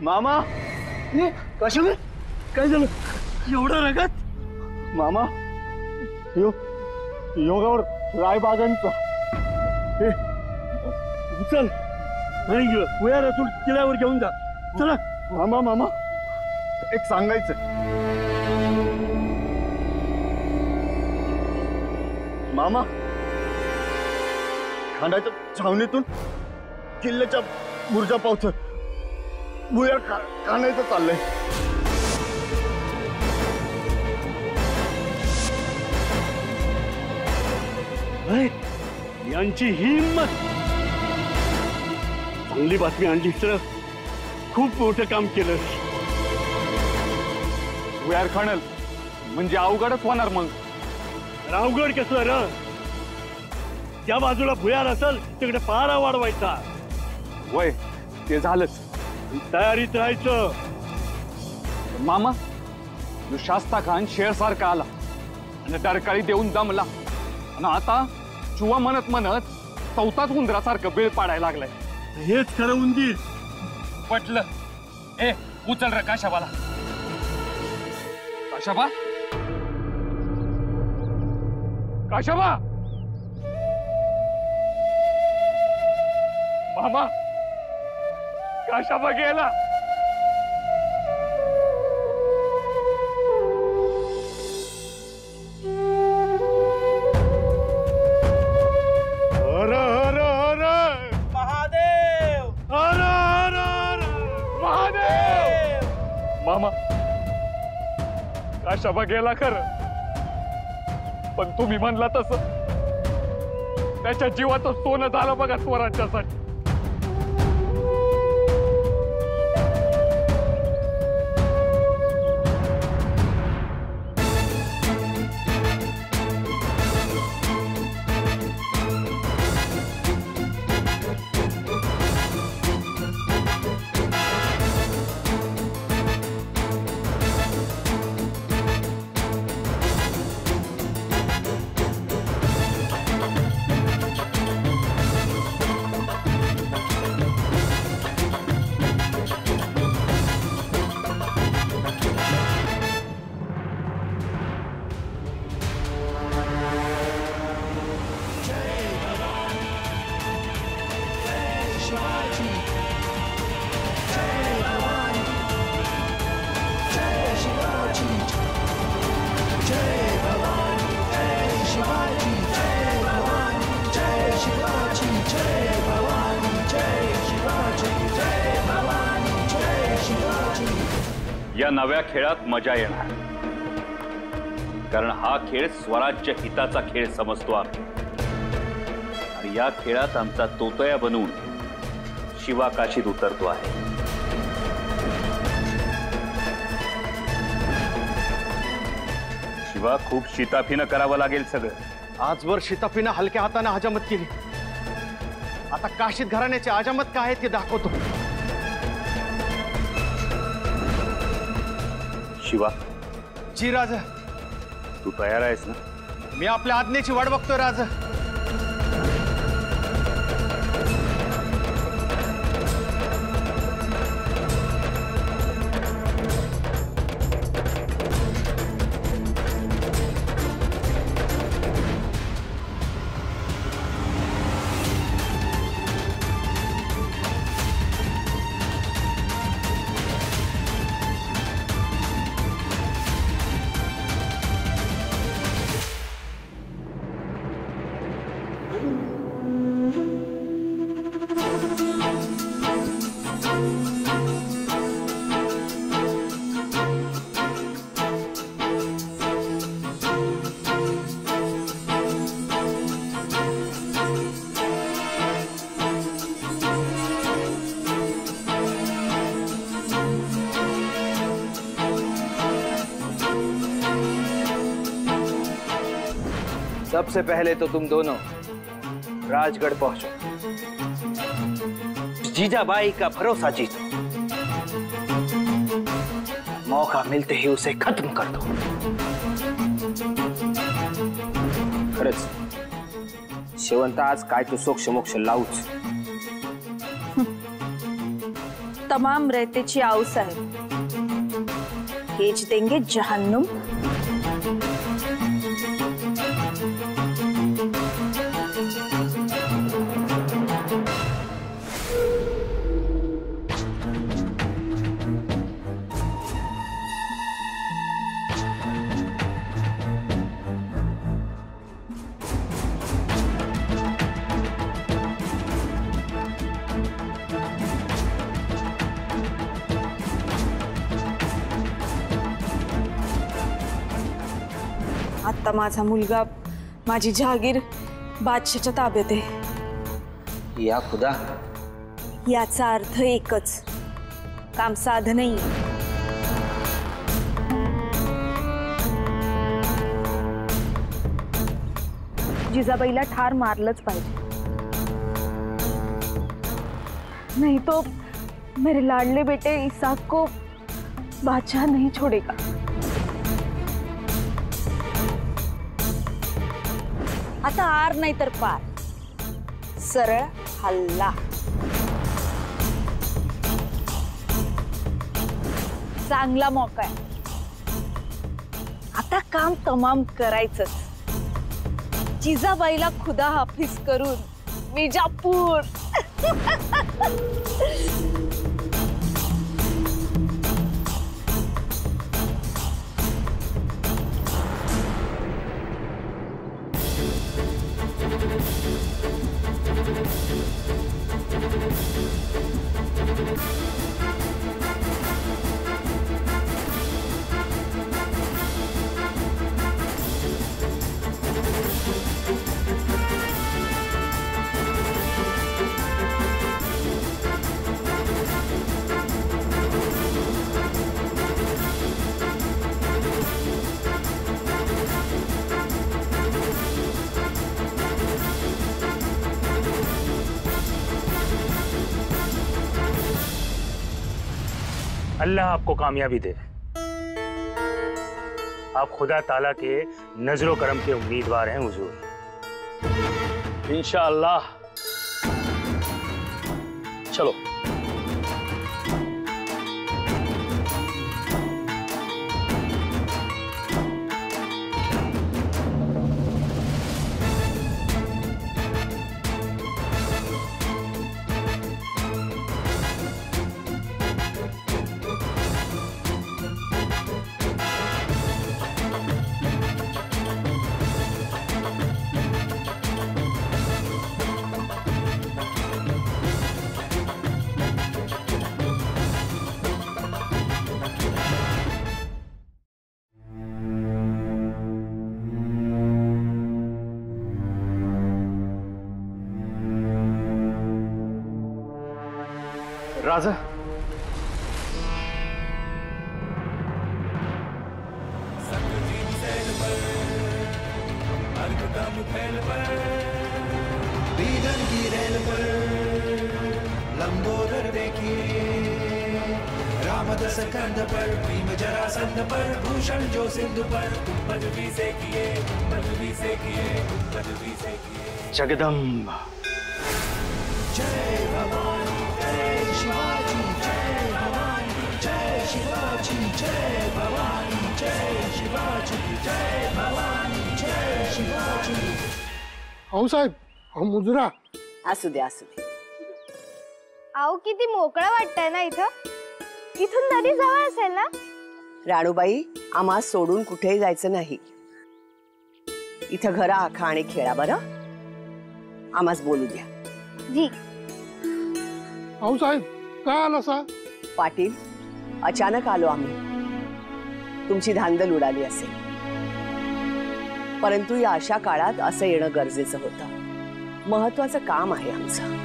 मामा कशाला काय झालं एवढं रगत? मामा योगावर रायबागांचा चल आणि उया रसूल किल्ल्यावर घेऊन जा. चला. मामा एक सांगायचं. मामा खांडाच्या छावणीतून किल्ल्याच्या बुर्जा पावत भुयार काढायचं चाललंय. यांची हिम्मत. चांगली बातमी आणली तर खूप मोठं काम केलं. भुयार खाणल म्हणजे अवघडच होणार. मग अवघड कसं र? त्या बाजूला भुयार असेल तिकडे पारा वाढवायचा. वय ते झालंच. तयारीत राहायचं. मामा शास्ता खान शेर सारखा आला आणि डरकाळी देऊन दमला आणि आता चुवा म्हणत म्हणत चौथाच उंदरासारखं बेळ पाडायला लागलाय. हेच खरं उंदीर पटलं. ए उचल रे काशाबाला. काशाबा काशाबा. मामा काशाबा गेला. हर हर हर महादेव. हर हर हर महादेव. मामा काशाबा गेला खरं, पण तुम्ही म्हणला तसं त्याच्या जीवाचं सोनं झालं बघा स्वराज्यासाठी. या नव्या खेळात मजा येणार, कारण हा खेळ स्वराज्य हिताचा खेळ समजतो आम्ही. आणि या खेळात आमचा तोतया बनून शिवा काशीत उतरतो आहे. शिवा खूप शिताफीनं करावं लागेल सगळं. आजवर शिताफीनं हलक्या हाताने हजामत केली. आता काशीत घराण्याची हजामत काय आहे ते दाखवतो. शिवा. जी राजा. तू तयार आहेस ना? मी आपल्या आज्ञेची वाट बघतोय राजा. सबसे पहले तो तुम दोनों राजगढ़ पहुंचो, जीजाबाई का भरोसा जीतो, मौका मिलते ही उसे खत्म कर दो. खरंच शेवंत आज काय तू सोक्ष मोक्ष लावूच. तमाम रहते आओ साहब भेज देंगे जहन्नुम। आता माझा मुलगा माझी जहागीर बादशाच्या ताब्यात आहे। या खुदा, याचा अर्थ एकच, काम साध नाही। जिजाबाईला ठार मारलंच पाहिजे, नहीं तो मेरे लाडले बेटे इसाक को बादशाह नहीं छोड़ेगा। आता आर नाही तर पार, सरळ हल्ला। चांगला मौका आहे, आता काम तमाम करायचंच। जिजाबाईला खुदा हाफिज करून मिर्जापूर। अल्लाह आपको कामयाबी दे। आप खुदा ताला के नजरो करम के उम्मीदवार हैं हुजूर। इंशाअल्लाह। चलो। राजा, लंबोदर देखिए, रामदस कंध पर, भीम जरासंध पर, भूषण जो सिंधु पर, पदवी से किए, पदवी से किए, पदवी से किए। जगदम्बा। जय भवानी, जय शिवाजी, जय भवानी, जय शिवाजी, जय भवानी, जय शिवाजी, जय भवानी, जय शिवाजी। अहो साहेब, अहो मुजरा। असू दे असू दे। अहो किती मोकळं वाटतंय ना इथं, इथून नदी जवळ असेल ना? राणूबाई, आम्हा सोडून कुठेही जायचं नाही। इथं घरा आखा आणि खेळा बरं, आम्हास बोलू द्या। जी। अहो साहेब, काय आला सा? पाटील, अचानक आलो आम्ही, तुमची धांदल उडाली असेल, परंतु या अशा काळात असं येणं गरजेचं होतं। महत्वाचं काम आहे आमचं।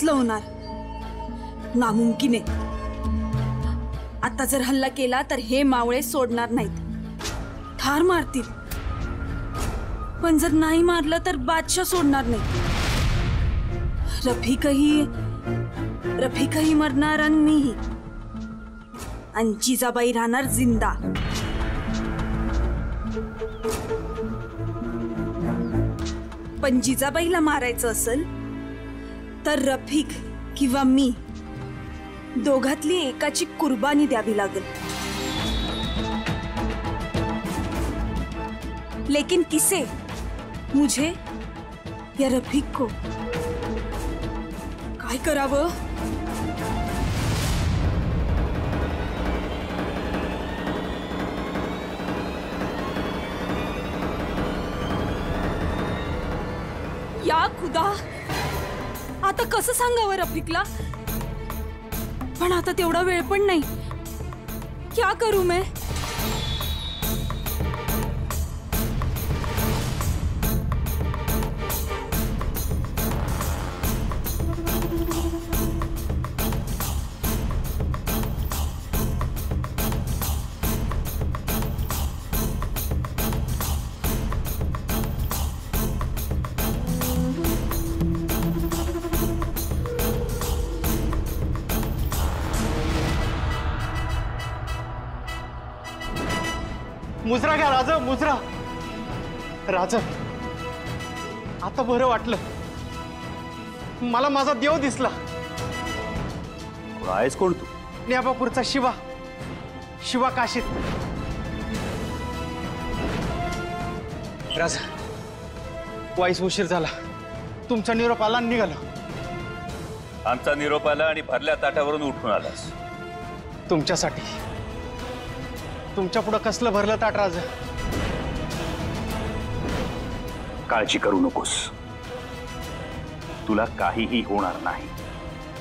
कसलं होणार? नामुमकिन आहे. आता जर हल्ला केला तर हे मावळे सोडणार नाहीत, ठार मारतील. पण जर नाही मारलं तर बादशाह सोडणार नाही. रफिकही मरणार आणि मीही. आणि जिजाबाई राहणार जिंदा. पण जिजाबाईला मारायचं असेल तर रफिक किंवा मी दोघातली एकाची कुर्बानी द्यावी लागेल. लेकिन किसे? मुझे या रफिक को? काय करावं? या खुदा, आता कसं सांगावं रफिकला? पण आता तेवढा वेळ पण नाही. क्या करू मैं? मुजरा घ्या राजा, मुजरा. राजा, आता बरं वाटलं. मला माझा देव दिसला. आहेस कोण तू? न्याबापूरचा शिवा. शिवा काशीत. राजा, वाईस उशीर झाला. तुमचा निरोप आला, निघालो. आमचा निरोप आला आणि भरल्या ताटावरून उठून आलास. तुमच्यासाठी. तुमच्या पुढं कसलं भरलं ताट राजा? काळजी करू नकोस, तुला काहीही होणार नाही.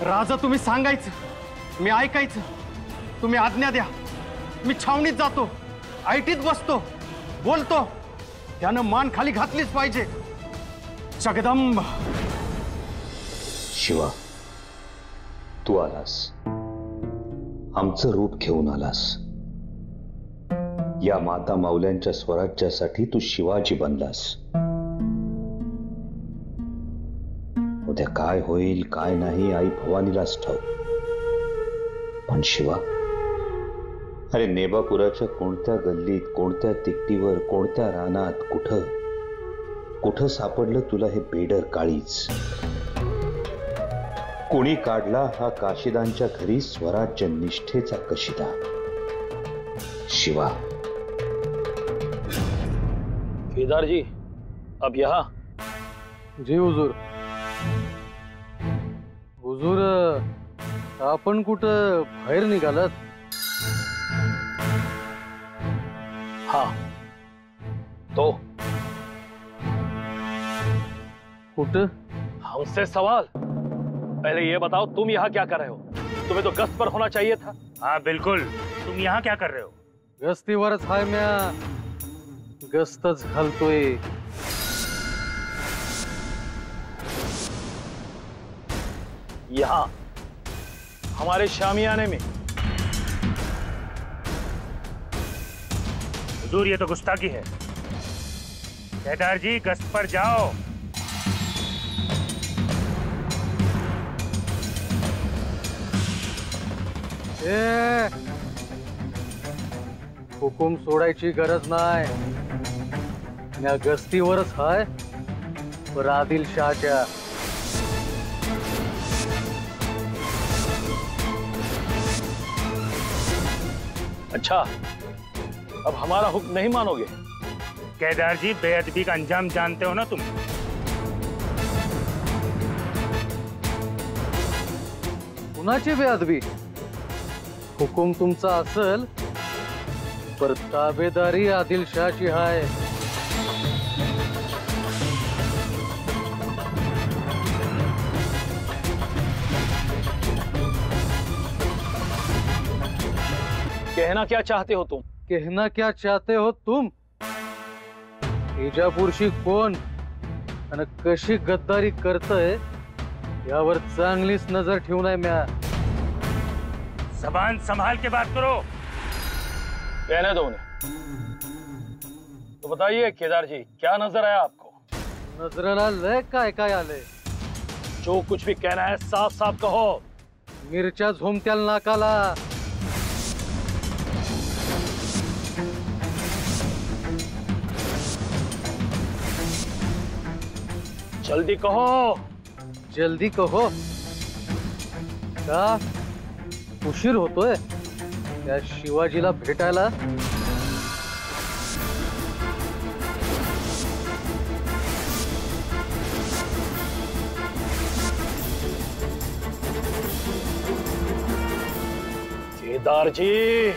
राजा, तुम्ही सांगायचं, मी ऐकायचं. तुम्ही आज्ञा द्या. मी छावणीत जातो, ऐटीत बसतो, बोलतो. त्यानं मान खाली घातलीच पाहिजे. जगदंब. शिवा, तू आलास, आमचं रूप घेऊन आलास. या माता माऊल्यांच्या स्वराज्यासाठी तू शिवाजी बनलास. उद्या काय होईल काय नाही आई भवानीलाच ठाऊक. पण शिवा, अरे नेबापुराच्या कोणत्या गल्लीत, कोणत्या तिकटीवर, कोणत्या रानात, कुठं सापडलं तुला हे बेडर काळीज? कोणी काढला हा काशिदांच्या घरी स्वराज्य निष्ठेचा कशिदा? शिवा. केदार जी, अब यहाँ? जी हुजूर. हुजूर, आपण कुठं बाहेर निघालात? हाँ. तो कुठं? हमसे सवाल? पहले ये बताओ, तुम यहाँ क्या कर रहे हो? तुम्हें तो गश्त पर होना चाहिए था. हाँ बिल्कुल, तुम यहाँ क्या कर रहे हो? गस्तीवरच हाय. म्या गस्तच घालतोय. यहाँ हमारे शामियाने में? हुजूर, ये तो गुस्ताखी है. केदार जी, गश्त पर जाओ. हुकूम सोडायची गरज नाही. म्या गस्तीवरच हाय, पर आदिल शाहच्या. अच्छा, अब हमारा हुक्म नहीं मानोगे? केदार जी, बेअदबी का अंजाम जानते हो ना तुम? कुणाची बेअदबी? हुकूम तुमचा असेल, पर ताबेदारी आदिल शाहची हाय. कहना क्या चाहते हो तुम? कहना क्या चाहते हो तुम? इजापूरशी कोण आणि कशी गद्दारी करतय यावर चांगलीच नजर ठेवून आहे म्या. जबान संभाल के बात करो. कहने दो उन्हें. तो बताइए केदार जी, क्या नजर आया आपको? नजर आलंय काय काय आलंय? जो कुछ भी कहना है साफ साफ कहो. मिरच्या झोमत्याल नाकाला. जल्दी कहो. जल्दी कहो. का उशीर होतोय त्या शिवाजीला भेटायला? केदार जी,